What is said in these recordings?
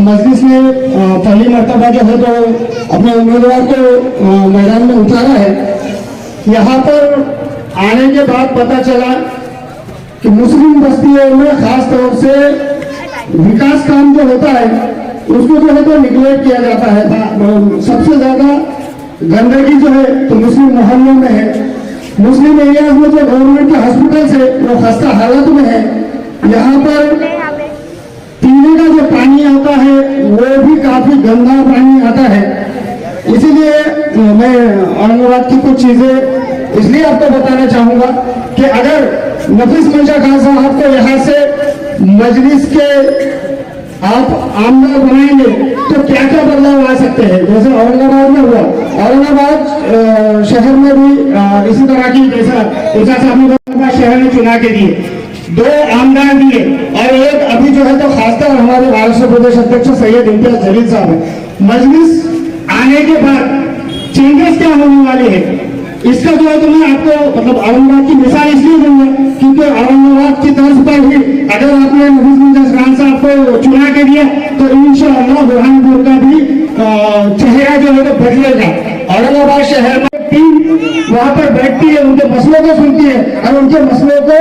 मजलिस ने पहली मर्तबा जो है तो अपने उम्मीदवार को मैदान में उतारा है। यहाँ पर आने के बाद पता चला कि मुस्लिम बस्तियों में खास तौर से विकास काम जो होता है उसको जो है तो निगलेक्ट किया जाता है। सबसे ज्यादा गंदगी जो है तो मुस्लिम मोहल्लों में है। मुस्लिम एरियाज में जो गवर्नमेंट के हॉस्पिटल्स है वो खस्ता हालत में है। यहाँ पर पीने का जो पानी आता है वो भी काफी गंदा पानी आता है। इसीलिए मैं औरंगाबाद की कुछ चीजें इसलिए आपको बताना चाहूंगा कि अगर नफीस मंशा खान साहब को यहाँ से मजलिस के आप आमदार बनाएंगे तो क्या क्या बदलाव आ सकते हैं। जैसे औरंगाबाद में हुआ, औरंगाबाद शहर में भी इसी तरह की जैसा साहब ने औरंगाबाद शहर में चुना के दिए, 2 आमदार दिए और एक अभी जो है तो खासकर हमारे महाराष्ट्र प्रदेश अध्यक्ष सैयद इम्तियाज जलील साहब है। मजलिस आने के बाद चेंजेस क्या होने वाले हैं इसका जो है तो मैं आपको मतलब औरंगाबाद की मिसाल इसलिए दूंगा क्योंकि औरंगाबाद की तर्ज पर ही अगर आपने नफीस मंशा खान साहब को चुना के दिया तो इंशाअल्लाह बुरहानपुर का भी चेहरा जो है तो बदलेगा। औरंगाबाद शहर में टीम वहां पर बैठती है, उनके मसलों को सुनती है और उनके मसलों को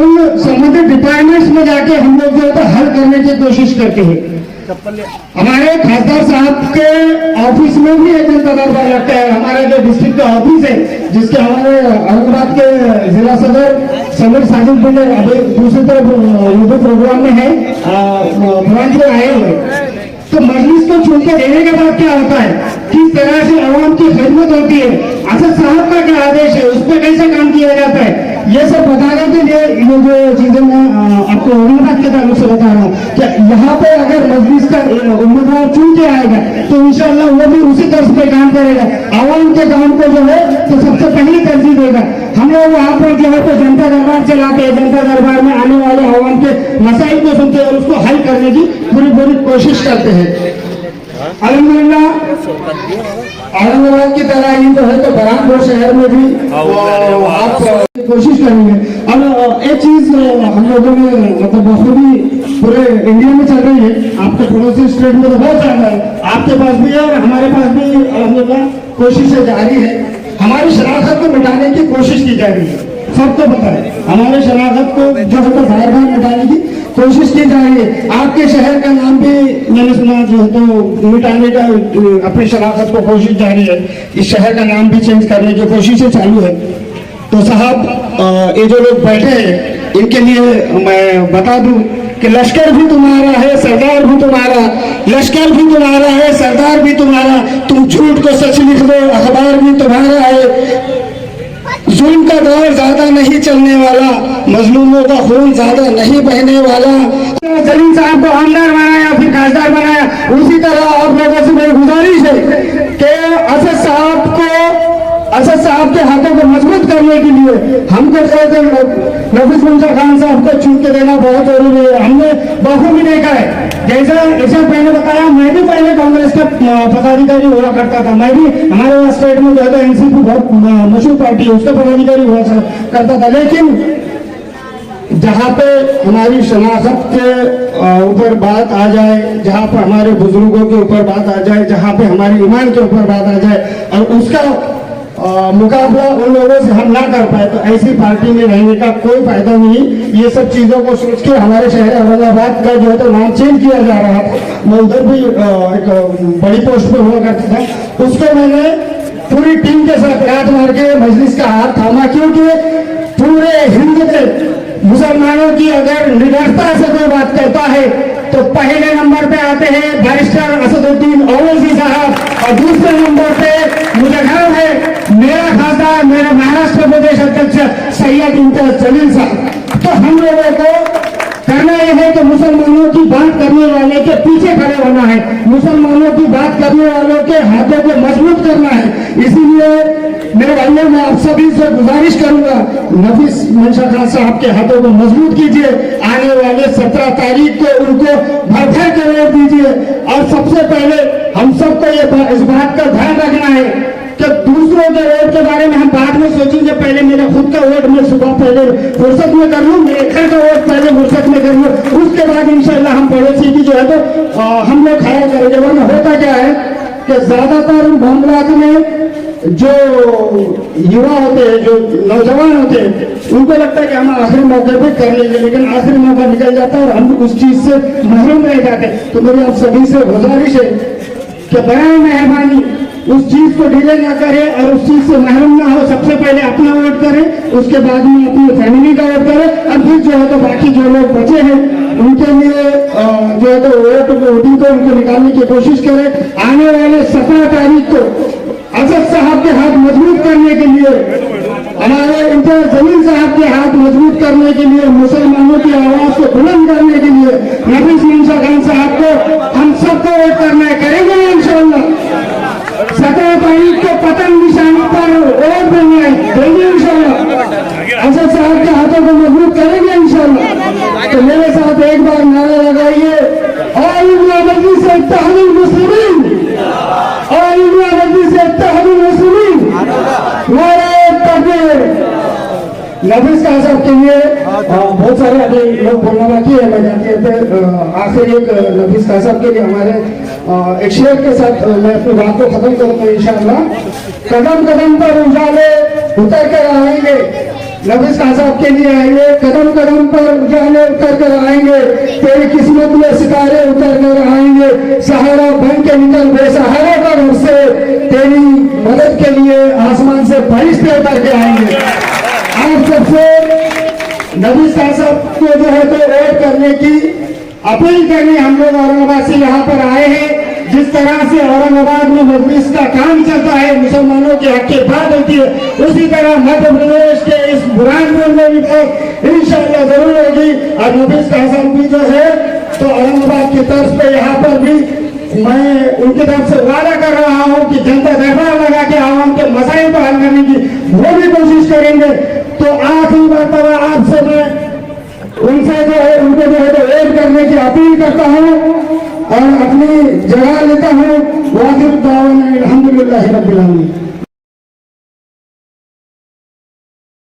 उन संबंधित डिपार्टमेंट्स में जाके हम लोग जो है तो हल करने की कोशिश करते हैं। हमारे खासदार साहब के ऑफिस में भी एक जनता दरबार लगता है। हमारे जो डिस्ट्रिक्ट का ऑफिस है जिसके हमारे औरंगाबाद के जिला सदर समीर साजिद बिल्डर अभी दूसरी तरफ यूपी प्रोग्राम में है, ब्रांच में आए हुए। तो मजलिस को चुन के देने के बाद क्या होता है, किस तरह से आवाम की खिदमत होती है, असद साहब का क्या आदेश है, उस पर कैसे काम किया जाता है, ये सब बताने के लिए ये जो चीजें मैं आपको औरंगाबाद के ताल्लुक से बता रहा हूँ कि यहाँ पे अगर मजलिस का उम्मीदवार चुन के आएगा तो इंशाअल्लाह वो भी उसी तर्ज पे काम करेगा। आवाम के काम को जो है तो सबसे पहली तरजीह देगा। हम लोग वहाँ पर जो है तो जनता दरबार चलाते हैं, जनता दरबार में आने वाले आवाम के मसाइल को सुनते हैं और उसको हल करने की पूरी कोशिश करते हैं। अल्हम्दुलिल्लाह औरंगाबाद की तरह ही जो है तो बरहानपुर शहर में भी आप कोशिश करेंगे। अब एक चीज हम लोगों में मतलब बखूबी पूरे इंडिया में चल रही है, आपके पड़ोसी स्टेट में तो बहुत ज्यादा है, आपके पास भी है और हमारे पास भी अल्हम्दुलिल्लाह कोशिशें जारी है। हमारी शनाख्त को मिटाने की कोशिश की जा रही है, सबको पता है। हमारे शनाख्त को जो है तो बार बार मिटाने की कोशिश की जा रही है। आपके शहर का नाम भी मैंने सुना जो है तो मिटाने का अपनी शनाख्त को कोशिश जारी है। इस शहर का नाम भी चेंज करने की कोशिशें चालू है। तो साहब ये जो लोग बैठे हैं इनके लिए मैं बता दूं कि लश्कर भी तुम्हारा है, सरदार भी तुम्हारा, लश्कर भी तुम्हारा है, सरदार भी तुम्हारा, तुम झूठ को सच लिख दो, अखबार भी तुम्हारा है। जुल्म का दौर ज्यादा नहीं चलने वाला, मजलूमों का खून ज्यादा नहीं बहने वाला। जलील साहब को आमदार बनाया फिर खासदार बनाया, उसी तरह आप लोगों से मेरी गुजारिश है कि असद साहब के हाथों को मजबूत करने के लिए हमको नफीस मंशा खान साहब को चुन के देना बहुत जरूरी है। हमने बखूबी देखा है, जैसा मैंने बताया, मैं भी पहले कांग्रेस का पदाधिकारी हुआ करता था। मैं भी हमारे स्टेट में जो है एनसीपी बहुत मशहूर पार्टी है, उसका पदाधिकारी हुआ करता था। लेकिन जहाँ पे हमारी शनाख्त के ऊपर बात आ जाए, जहाँ पर हमारे बुजुर्गों के ऊपर बात आ जाए, जहाँ पे हमारे ईमान के ऊपर बात आ जाए और उसका मुकाबला उन लोगों से हम ना कर पाए तो ऐसी पार्टी में रहने का कोई फायदा नहीं। ये सब चीजों को सोच के हमारे शहर औरंगाबाद का जो है तो नाम चेंज किया जा रहा था। मैं उधर भी एक बड़ी पोस्ट पे हुआ करता था, उसको मैंने पूरी टीम के साथ हाथ मार के मजलिस का हाथ थामा, क्योंकि पूरे हिंद के मुसलमानों की अगर निडरता से कोई बात करता है तो पहले नंबर पे आते हैं बैरिस्टर असदुद्दीन ओवैसी साहब और दूसरे नंबर पे मुझे गर्व है मेरा खासदार, मेरा महाराष्ट्र प्रदेश अध्यक्ष सैयद इम्तियाज जलील साहब। तो हम लोगों को करना यह है कि मुसलमानों की बात करने वाले के पीछे खड़े होना है, मुसलमानों की बात करने वालों के हाथों को मजबूत करना है। इसीलिए मेरे भाइयों मैं आप सभी से गुजारिश करूंगा, नफीस मंशा खान साहब के हाथों को मजबूत कीजिए। आने वाले 17 तारीख को उनको भरभर कर वोट दीजिए और सबसे पहले हम सबको इस बात का ध्यान रखना है कि दूसरों के वोट के बारे में हम बाद में सोचेंगे, पहले मेरा खुद का वोट मैं सुबह पहले फुर्सत में कर लूँ, मेरे घर का वोट पहले फुर्सत में कर लूँ, उसके बाद इंशाल्लाह हम पड़ोसी की जो है तो हम लोग खाया करेंगे। वरना होता क्या है कि ज्यादातर मामलात में जो युवा होते हैं, जो नौजवान होते हैं, उनको लगता है कि हम आखिरी मौके पे कर लेंगे, लेकिन आखिरी मौका निकल जाता है और हम उस चीज से महरूम रह जाते हैं। तो मेरी आप सभी से गुजारिश है कि बराए मेहरबानी उस चीज को डिले ना करें और उस चीज से महरूम ना हो। सबसे पहले अपना वोट करें, उसके बाद में अपनी फैमिली का वोट करें, और फिर जो है तो बाकी जो लोग बचे हैं उनके लिए जो है तो वोटिंग को उनको निकालने की कोशिश करें। आने वाले 17 तारीख को असद साहब के हाथ मजबूत करने के लिए, हमारे इम्तियाज जमील साहब के हाथ मजबूत करने के लिए, मुसलमानों की आवाज को बुलंद करने के लिए नफीस मंशा खान साहब को हम सबको वोट करना है, करेंगे इंशाल्लाह। 17 तारीख को पतन निशानी पर वोट देंगे इंशाल्लाह। असद साहब के हाथों को मजबूत करेंगे इंशाल्लाह। तो मेरे साथ एक बार नारा लगाइए, और इंडिया मजलिस से इत्तेहादुल मुस्लिमीन, और इंडिया मजलिस से इत्तेहादुल मुस्लिमीन, नारे तकबीर। नफीस खान साहब के लिए बहुत सारे अभी लोग बोलना बाकी है, मैं जाते थे आखिर एक नफीस खान साहब के लिए हमारे एक शेर के साथ मैं अपनी बात को खत्म करूंगा इंशाअल्लाह। कदम कदम पर उजाले उतर कर आएंगे, नफीस खान साहब के लिए आएंगे, कदम कदम पर उजाले उतर कर आएंगे, तेरी किस्मत में सितारे उतर कर आएंगे, सहारा बन के निकल बेसहारा का घर से, तेरी मदद के लिए आसमान से फरिश्ते उतर के आएंगे। आप सबसे नफीस खान साहब को जो है तो वोट करने की अपील करने हम लोग औरंगाबाद से यहाँ पर आए हैं। जिस तरह से औरंगाबाद में मजलिस का काम चलता है, मुसलमानों के हक की बात होती है, उसी तरह मध्य प्रदेश के इस बुरहानपुर में भी इंशाअल्लाह जरूर होगी। और नफीस खान साहब भी जो है तो औरंगाबाद की तर्ज पे यहाँ पर भी मैं उनकी तरफ से वादा कर रहा हूँ कि जनता दरबार लगा के आवाम के मसाइल को हल करने की वो भी कोशिश करेंगे। तो आखिरी मरतबा आपसे मैं उनसे जो है उनको जो है तो वोट करने की अपील करता हूँ और अपनी जगह लेता हूँ। वाखिर दावाना अल्हम्दुलिल्लाहि रब्बिल आलमीन।